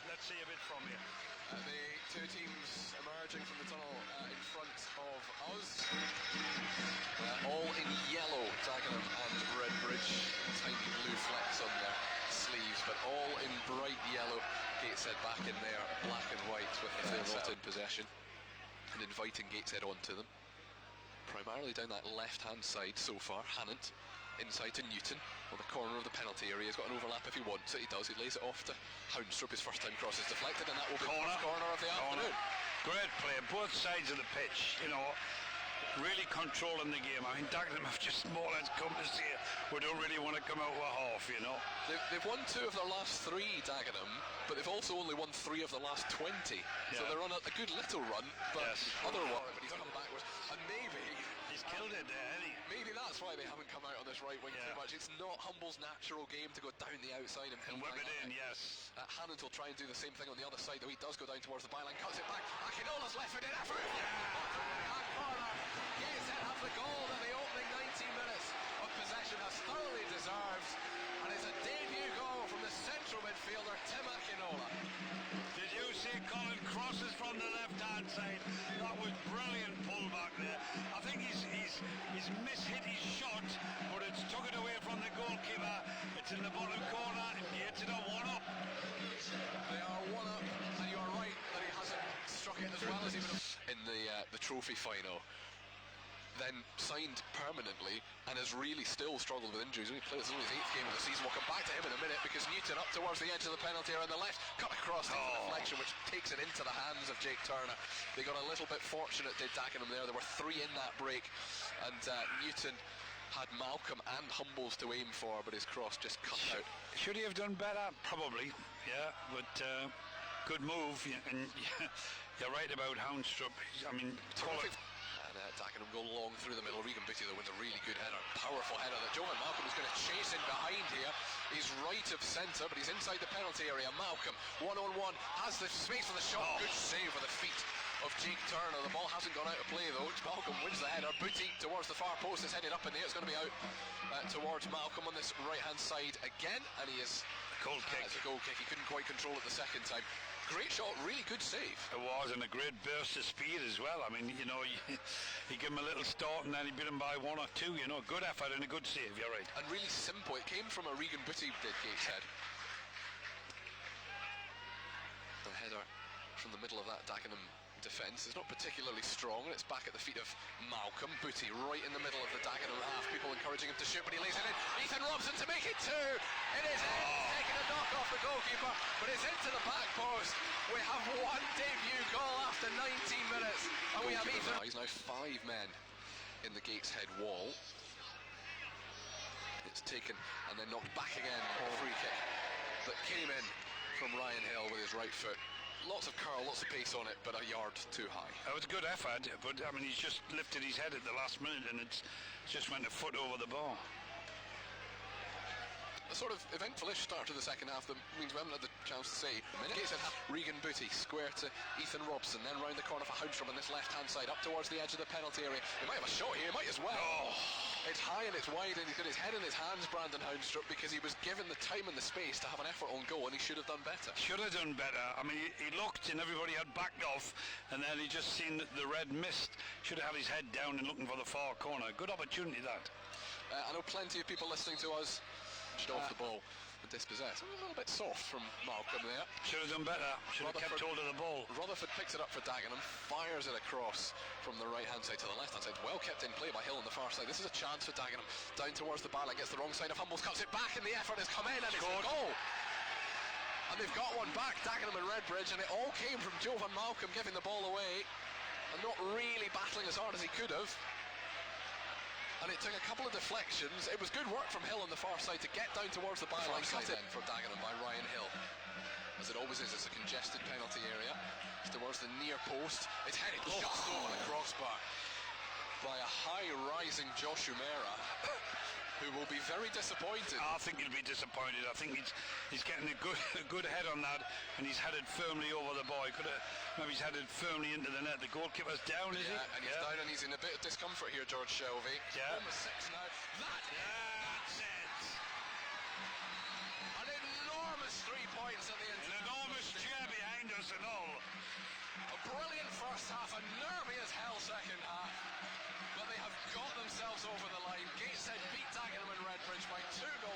let's see a bit from you. The two teams emerging from the tunnel in front of us. All in yellow, Dagenham and Redbridge. Tiny blue flecks on their sleeves, but all in bright yellow. Gateshead back in there, black and white, with Vanarama in possession and inviting Gateshead onto them. Primarily down that left-hand side so far. Hannant inside to Newton on the corner of the penalty area. He's got an overlap if he wants it. He does. He lays it off to Houndstrup. His first time cross is deflected, and that will be the first corner of the afternoon. Great play, both sides of the pitch. You know, really controlling the game. I mean, Dagenham have just more or less come to say we don't really want to come out with half, you know. They've won 2 of their last 3, Dagenham, but they've also only won 3 of the last 20. So they're on a good little run, but otherwise, but he's come backwards. And maybe he's killed it there, hasn't he? Maybe that's why they haven't come out on this right wing too much. It's not Humble's natural game to go down the outside and whip it in, yes. Hannant will try and do the same thing on the other side, though he does go down towards the byline, cuts it back. Akinola's left foot in a corner. Gateshead have the goal in the opening 19 minutes of possession as thoroughly deserved, and it's a debut goal from the central midfielder Tim Akinola. Did you see Colin crosses from the left-hand side? That was brilliant pullback there. I think he's mishit his shot, but it's took it away from the goalkeeper. It's in the bottom corner, and Gateshead are 1-up. They are 1-up, and you are right that he hasn't struck it as well as he would have in the trophy final. Then signed permanently and has really still struggled with injuries. He played his 8th game of the season. We'll come back to him in a minute because Newton up towards the edge of the penalty area on the left, cut across into deflection, which takes it into the hands of Jake Turner. They got a little bit fortunate, did Dagenham there. There were 3 in that break, and Newton had Malcolm and Humbles to aim for, but his cross just cut out. Should he have done better? Probably, yeah, but good move, and you're right about Houndstrup. I mean, terrific. And Dagenham go long through the middle. Regan Bitty though wins a really good header, powerful header that Jovan Malcolm is going to chase in behind here. He's right of centre, but he's inside the penalty area. Malcolm, 1-on-1, has the space for the shot. Good save with the feet of Jake Turner. The ball hasn't gone out of play though. Malcolm wins the header. Booty towards the far post is headed up in the air. It's going to be out towards Malcolm on this right hand side again, and he is a goal kick. It's a goal kick. He couldn't quite control it the second time. Great shot, really good save. It was, and a great burst of speed as well. I mean, you know, he gave him a little start and then he beat him by 1 or 2, you know. Good effort and a good save, you're right. And really simple. It came from a Regan Booty, did Gateshead. The header from the middle of that Dagenham defence is not particularly strong, and it's back at the feet of Malcolm. Booty right in the middle of the Dagenham half. People encouraging him to shoot, but he lays it in. Ethan Robson to make it 2. It is in. He's taking a knock off the goalkeeper, but it's into the back post. We have 1 debut goal after 19 minutes, and we have Ethan. He's now 5 men in the Gateshead wall. It's taken and then knocked back again. Free kick that came in from Ryan Hill with his right foot. Lots of curl, lots of pace on it, but a yard too high. It was a good effort, but I mean, he's just lifted his head at the last minute and it's just went a foot over the bar. A sort of eventful-ish start to the second half that means we haven't had the chance to say. Gateshead have Regan Booty square to Ethan Robson, then round the corner for Houndstrup on this left-hand side, up towards the edge of the penalty area. He might have a shot here, he might as well. It's high and it's wide, and he's got his head in his hands, Brandon Houndstrup, because he was given the time and the space to have an effort on goal, and he should have done better. Should have done better. I mean, he looked and everybody had backed off, and then he just seen the red mist. Should have had his head down and looking for the far corner. Good opportunity that. I know plenty of people listening to us off the ball and dispossessed. A little bit soft from Malcolm there. Should have done better. Should have kept hold of the ball. Rutherford picks it up for Dagenham, fires it across from the right hand side to the left hand side. Well kept in play by Hill on the far side. This is a chance for Dagenham. Down towards the byline, gets the wrong side of Humbles, cuts it back, and the effort has come in, and it's a goal. And they've got one back, Dagenham and Redbridge, and it all came from Jovan Malcolm giving the ball away and not really battling as hard as he could have. And it took a couple of deflections. It was good work from Hill on the far side to get down towards the byline. Cut in for Dagenham by Ryan Hill. As it always is, it's a congested penalty area. It's towards the near post. It's headed just over the crossbar by a high-rising Josh Umera, who will be very disappointed. I think he'll be disappointed. I think he's getting a good head on that, and he's headed firmly over the ball. Maybe he's headed firmly into the net. The goalkeeper's down, is he? And he's down, and he's in a bit of discomfort here, George Shelby. Yeah. Almost 6 now. That's it. An enormous 3 points at the end. An enormous brilliant first half, a nervy